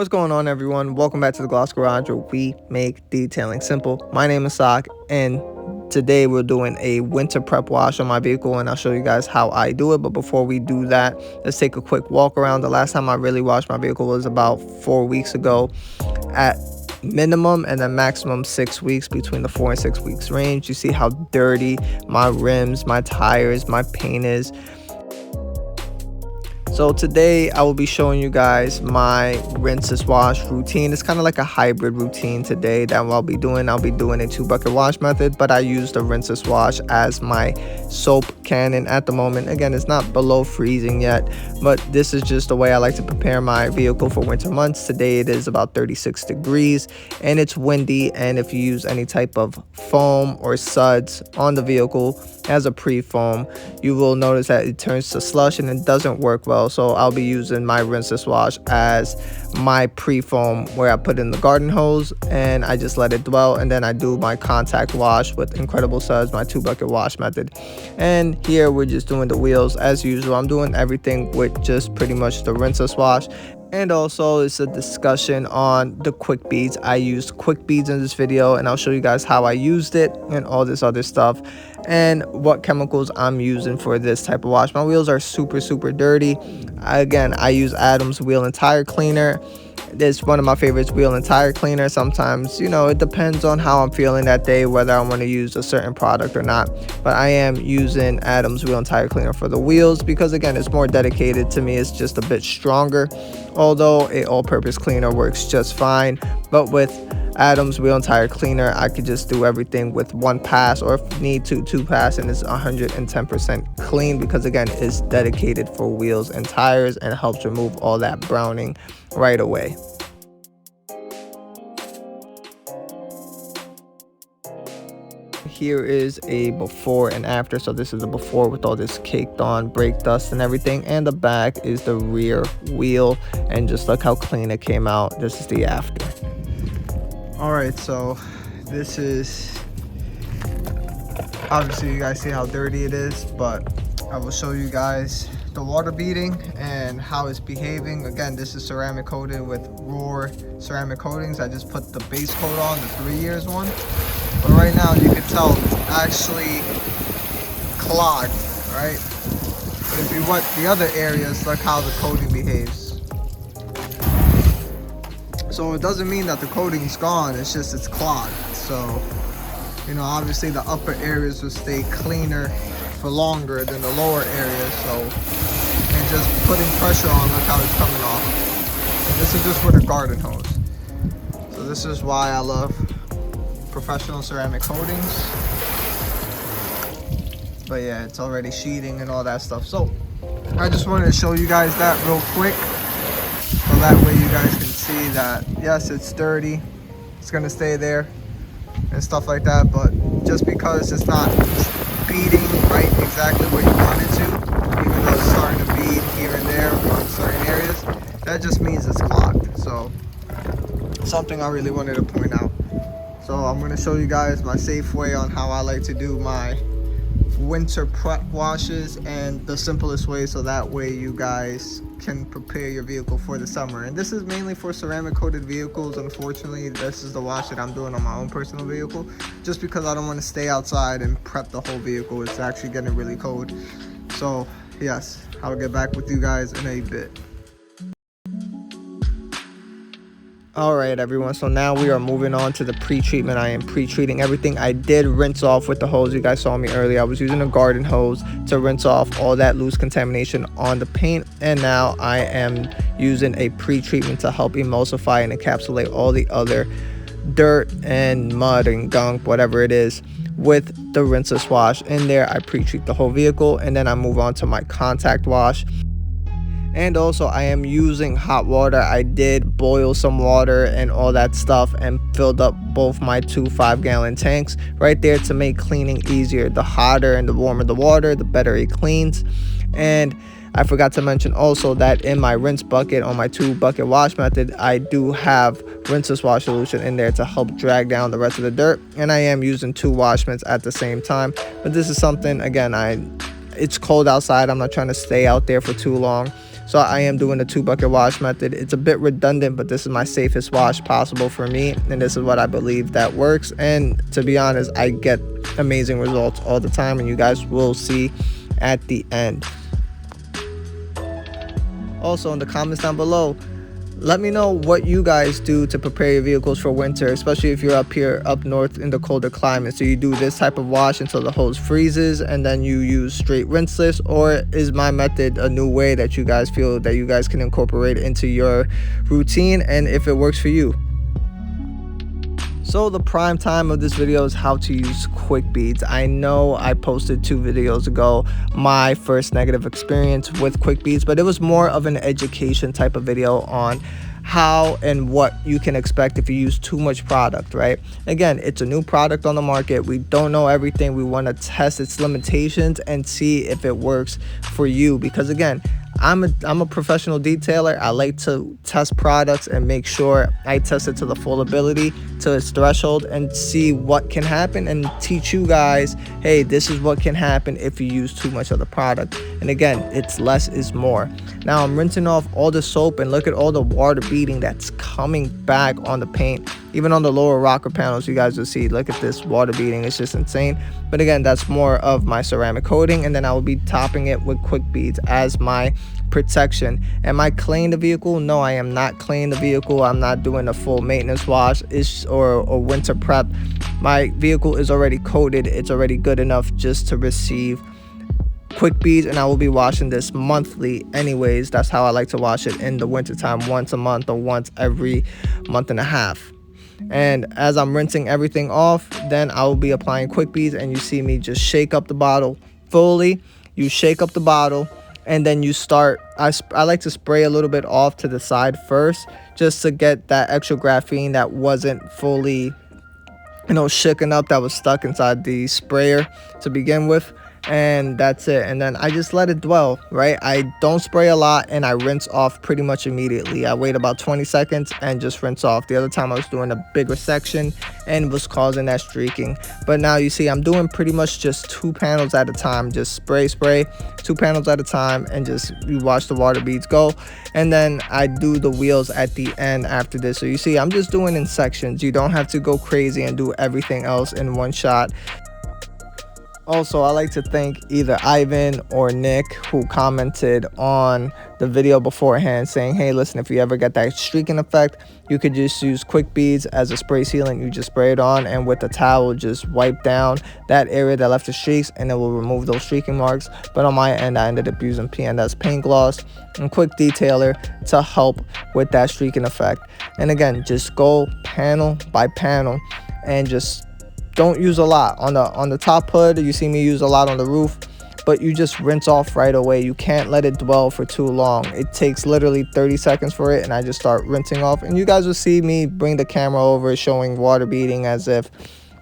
What's going on, everyone? Welcome back to the Gloss Garage, where we make detailing simple. My name is Sak, and today we're doing a winter prep wash on my vehicle, and I'll show you guys how I do it. But before we do that, let's take a quick walk around. The last time I really washed my vehicle was about 4 weeks ago at minimum, and then maximum 6 weeks, between the 4 and 6 weeks range. You see how dirty my rims, my tires, my paint is. So today I will be showing you guys my rinseless wash routine. It's kind of like a hybrid routine today that I'll be doing. I'll be doing a 2-bucket wash method, but I use the rinseless wash as my soap cannon at the moment. Again, it's not below freezing yet, but this is just the way I like to prepare my vehicle for winter months. Today it is about 36 degrees and it's windy, and if you use any type of foam or suds on the vehicle as a pre-foam, you will notice that it turns to slush and it doesn't work well. So I'll be using my rinseless wash as my pre-foam, where I put in the garden hose and I just let it dwell, and then I do my contact wash with Incredible Suds, my 2-bucket wash method. And here we're just doing the wheels as usual. I'm doing everything with just pretty much the rinseless wash. And also it's a discussion on the quick beads. I used quick beads in this video, and I'll show you guys how I used it and all this other stuff and what chemicals I'm using for this type of wash. My wheels are super dirty. Again, I use Adam's wheel and tire cleaner. It's one of my favorites, wheel and tire cleaner. Sometimes, you know, it depends on how I'm feeling that day, whether I want to use a certain product or not. But I am using Adam's wheel and tire cleaner for the wheels because, again, it's more dedicated to me. It's just a bit stronger, although a all-purpose cleaner works just fine. But with Adam's wheel and tire cleaner, I could just do everything with 1 pass, or if need to, 2 pass, and it's 110% clean because, again, it's dedicated for wheels and tires and helps remove all that browning right away. Here is a before and after. So this is the before with all this caked on brake dust and everything, and the back is the rear wheel, and just look how clean it came out. This is the after. Alright, so this is, obviously you guys see how dirty it is, but I will show you guys the water beading and how it's behaving. Again, this is ceramic coated with raw ceramic coatings. I just put the base coat on, the 3 years one, but right now you can tell it's actually clogged, right? But if you want the other areas, look how the coating behaves. So it doesn't mean that the coating's gone, it's just it's clogged. So, you know, obviously the upper areas will stay cleaner for longer than the lower areas. So, and just putting pressure on, look how it's coming off. And this is just with a garden hose. So this is why I love professional ceramic coatings. But yeah, it's already sheeting and all that stuff. So I just wanted to show you guys that real quick, so that way you guys can see that yes, it's dirty, it's gonna stay there and stuff like that, but just because it's not beading right exactly where you want it to, even though it's starting to bead here and there on certain areas, that just means it's clogged. So something I really wanted to point out. So I'm going to show you guys my safe way on how I like to do my winter prep washes, and the simplest way, so that way you guys can prepare your vehicle for the summer. And this is mainly for ceramic coated vehicles. Unfortunately, this is the wash that I'm doing on my own personal vehicle, just because I don't want to stay outside and prep the whole vehicle. It's actually getting really cold. So yes, I'll get back with you guys in a bit. Alright everyone, so now we are moving on to the pre-treatment. I am pre-treating everything. I did rinse off with the hose. You guys saw me earlier. I was using a garden hose to rinse off all that loose contamination on the paint, and now I am using a pre-treatment to help emulsify and encapsulate all the other dirt and mud and gunk, whatever it is, with the rinseless wash in there. I pre-treat the whole vehicle, and then I move on to my contact wash. And also I am using hot water. I did boil some water and all that stuff and filled up both my 2 5-gallon tanks right there to make cleaning easier. The hotter and the warmer the water, the better it cleans. And I forgot to mention also that in my rinse bucket on my 2-bucket wash method, I do have rinseless wash solution in there to help drag down the rest of the dirt. And I am using 2 wash mitts at the same time. But this is something, again, it's cold outside. I'm not trying to stay out there for too long. So I am doing the 2-bucket wash method. It's a bit redundant, but this is my safest wash possible for me, and this is what I believe that works. And to be honest, I get amazing results all the time, and you guys will see at the end. Also, in the comments down below, let me know what you guys do to prepare your vehicles for winter, especially if you're up north in the colder climate. So you do this type of wash until the hose freezes, and then you use straight rinseless, or is my method a new way that you guys feel that you guys can incorporate into your routine, and if it works for you? So the prime time of this video is how to use quick beads. I know I posted 2 videos ago my first negative experience with quick beads, but it was more of an education type of video on how and what you can expect if you use too much product, right? Again, it's a new product on the market. We don't know everything. We want to test its limitations and see if it works for you, because again, I'm a professional detailer. I like to test products and make sure I test it to the full ability, to its threshold, and see what can happen, and teach you guys, hey, this is what can happen if you use too much of the product. And again, it's less is more. Now I'm rinsing off all the soap, and look at all the water beading that's coming back on the paint. Even on the lower rocker panels, you guys will see, look at this water beading. It's just insane. But again, that's more of my ceramic coating, and then I will be topping it with quick beads as my protection. Am I cleaning the vehicle? No, I am not cleaning the vehicle. I'm not doing a full maintenance wash or winter prep. My vehicle is already coated. It's already good enough just to receive quick beads, and I will be washing this monthly anyways. That's how I like to wash it in the winter time, once a month or once every month and a half. And as I'm rinsing everything off, then I will be applying quick beads, and you see me just shake up the bottle fully. You shake up the bottle, and then you start, I like to spray a little bit off to the side first, just to get that extra graphene that wasn't fully, shaken up, that was stuck inside the sprayer to begin with. And that's it. And then I just let it dwell, right? I don't spray a lot, and I rinse off pretty much immediately. I wait about 20 seconds and just rinse off. The other time I was doing a bigger section and was causing that streaking. But now you see I'm doing pretty much just 2 panels at a time. Just spray 2 panels at a time, and just you watch the water beads go. And then I do the wheels at the end after this. So you see I'm just doing in sections. You don't have to go crazy and do everything else in one shot. Also, I like to thank either Ivan or Nick, who commented on the video beforehand saying, hey, listen, if you ever get that streaking effect, you could just use quick beads as a spray sealant. You just spray it on, and with the towel just wipe down that area that left the streaks, and it will remove those streaking marks. But on my end, I ended up using P&S paint gloss and quick detailer to help with that streaking effect. And again, just go panel by panel, and just don't use a lot on the top hood. You see me use a lot on the roof, but you just rinse off right away. You can't let it dwell for too long. It takes literally 30 seconds for it, and I just start rinsing off. And you guys will see me bring the camera over showing water beading as if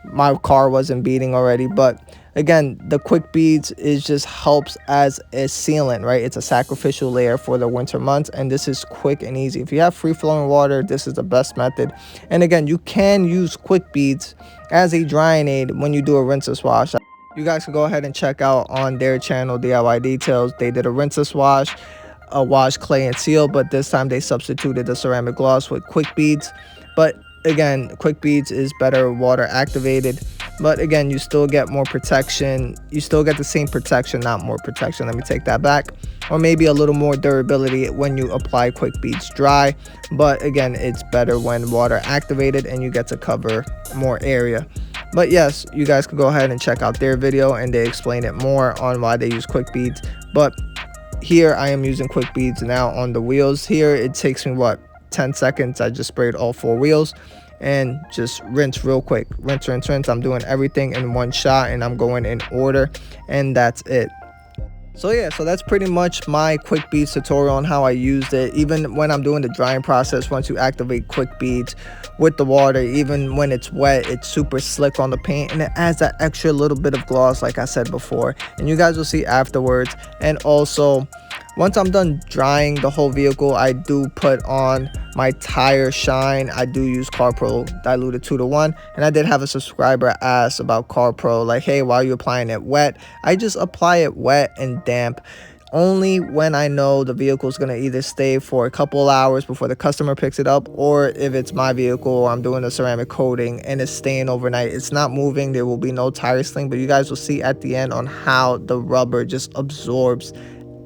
my car wasn't beading already. But again, the quick beads just helps as a sealant, right? It's a sacrificial layer for the winter months, and this is quick and easy. If you have free flowing water, this is the best method. And again, you can use quick beads as a drying aid when you do a rinseless wash. You guys can go ahead and check out on their channel, DIY Details. They did a rinseless wash, a wash, clay, and seal, but this time they substituted the ceramic gloss with quick beads. But again, quick beads is better water activated, but again, you still get more protection. You still get the same protection, not more protection. Let me take that back. Or maybe a little more durability when you apply quick beads dry. But again, it's better when water activated, and you get to cover more area. But yes, you guys can go ahead and check out their video, and they explain it more on why they use quick beads. But here I am using quick beads now on the wheels. Here it takes me 10 seconds. I just sprayed all 4 wheels and just rinse real quick. Rinse. I'm doing everything in one shot, and I'm going in order, and that's it. So yeah, so that's pretty much my quick beads tutorial on how I used it. Even when I'm doing the drying process, once you activate quick beads with the water, even when it's wet, it's super slick on the paint, and it adds that extra little bit of gloss, like I said before, and you guys will see afterwards. And also, once I'm done drying the whole vehicle, I do put on my tire shine. I do use Carpro diluted 2:1, and I did have a subscriber ask about Carpro, like, hey, why are you applying it wet? I just apply it wet and damp only when I know the vehicle is going to either stay for a couple hours before the customer picks it up, or if it's my vehicle or I'm doing a ceramic coating and it's staying overnight. It's not moving. There will be no tire sling, but you guys will see at the end on how the rubber just absorbs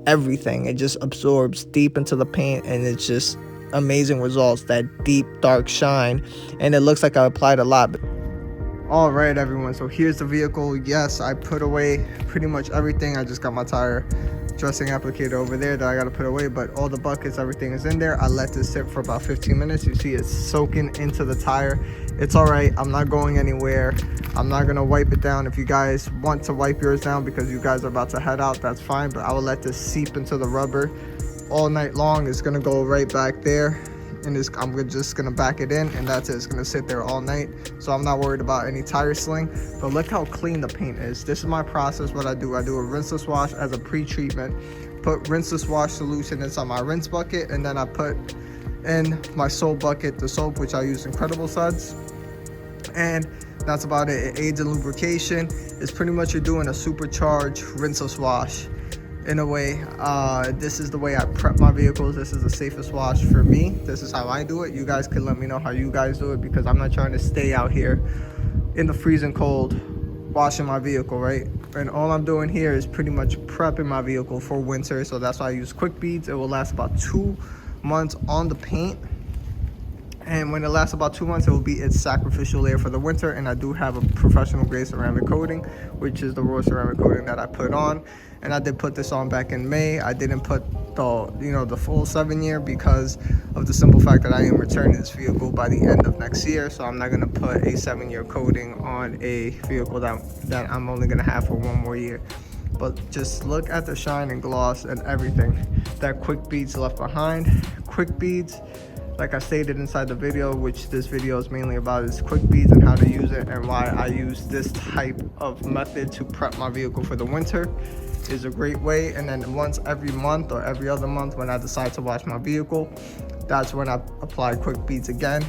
everything. It just absorbs deep into the paint, and it's just amazing results, that deep dark shine, and it looks like I applied a lot. All right, everyone, so here's the vehicle. Yes, I put away pretty much everything. I just got my tire dressing applicator over there that I got to put away, but all the buckets, everything is in there. I let this sit for about 15 minutes. You see it's soaking into the tire. It's all right. I'm not going anywhere. I'm not gonna wipe it down. If you guys want to wipe yours down because you guys are about to head out, that's fine, but I will let this seep into the rubber all night long. It's gonna go right back there, and I'm just gonna back it in, and that's it. It's gonna sit there all night, so I'm not worried about any tire sling. But look how clean the paint is. This is my process. What I do a rinseless wash as a pre-treatment, put rinseless wash solution inside my rinse bucket, and then I put in my soap bucket the soap, which I use Incredible Suds, and that's about it. It aids in lubrication. It's pretty much you're doing a supercharged rinseless wash. In a way, this is the way I prep my vehicles. This is the safest wash for me. This is how I do it. You guys can let me know how you guys do it, because I'm not trying to stay out here in the freezing cold washing my vehicle, right? And all I'm doing here is pretty much prepping my vehicle for winter. So that's why I use quick beads. It will last about 2 months on the paint, and when it lasts about 2 months, it will be its sacrificial layer for the winter. And I do have a professional grade ceramic coating, which is the raw ceramic coating that I put on. And I did put this on back in May. I didn't put the full 7 year because of the simple fact that I am returning this vehicle by the end of next year. So I'm not gonna put a 7-year coating on a vehicle that I'm only gonna have for 1 more year. But just look at the shine and gloss and everything that Quick Beads left behind. Quick Beads, like I stated inside the video, which this video is mainly about, is Quick Beads and how to use it, and why I use this type of method to prep my vehicle for the winter is a great way. And then once every month or every other month, when I decide to wash my vehicle, that's when I apply Quick Beads again.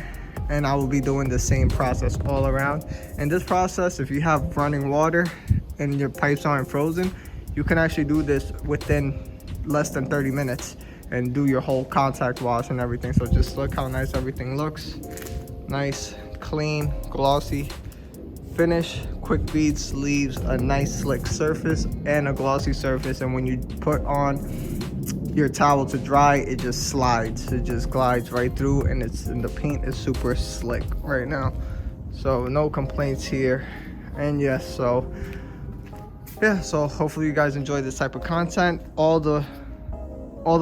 And I will be doing the same process all around. And this process, if you have running water and your pipes aren't frozen, you can actually do this within less than 30 minutes and do your whole contact wash and everything. So just look how nice everything looks. Nice, clean, glossy finish. Quick Beads leaves a nice slick surface and a glossy surface, and when you put on your towel to dry, it just slides. It just glides right through, and the paint is super slick right now. So no complaints here. And yes, so yeah, so hopefully you guys enjoy this type of content. All the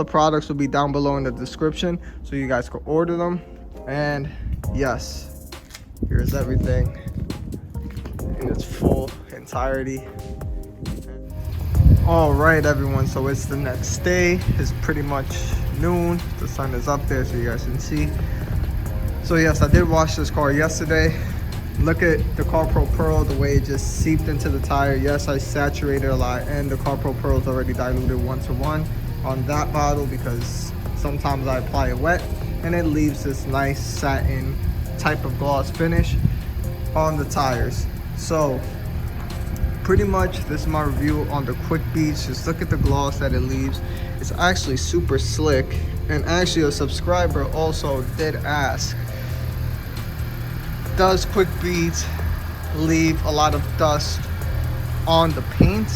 products will be down below in the description, so you guys can order them. And yes, here's everything in its full entirety. All right, everyone, so it's the next day. It's pretty much noon. The sun is up there so you guys can see. So yes, I did wash this car yesterday. Look at the Carpro Perl, the way it just seeped into the tire. Yes, I saturated a lot, and the Carpro Perl is already diluted 1:1 on that bottle, because sometimes I apply it wet and it leaves this nice satin type of gloss finish on the tires. So pretty much this is my review on the Quick Beads. Just look at the gloss that it leaves. It's actually super slick. And actually a subscriber also did ask, does Quick Beads leave a lot of dust on the paint?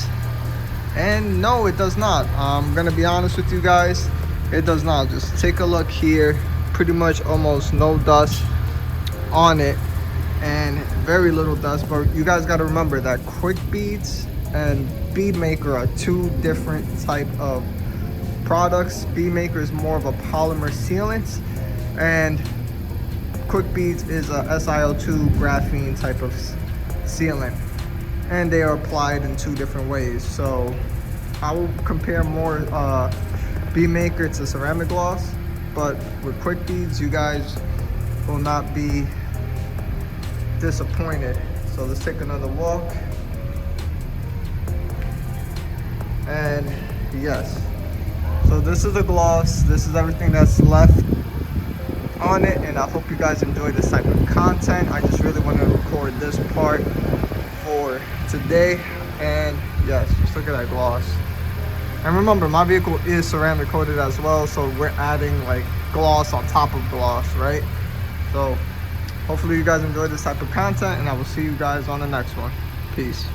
And no, it does not. I'm gonna be honest with you guys, it does not. Just take a look here, pretty much almost no dust on it, and very little dust. But you guys got to remember that Quick Beads and Bead Maker are 2 different type of products. Bead Maker is more of a polymer sealant, and Quick Beads is a SiO2 graphene type of sealant, and they are applied in 2 different ways. So I will compare more Bead Maker to ceramic gloss, but with Quick Beads you guys will not be disappointed. So let's take another walk. And yes, so this is the gloss, this is everything that's left on it, and I hope you guys enjoy this type of content. I just really wanted to record this part for today. And yes, just look at that gloss. And remember, my vehicle is ceramic coated as well, so we're adding like gloss on top of gloss, right? So hopefully you guys enjoyed this type of content, and I will see you guys on the next one. Peace.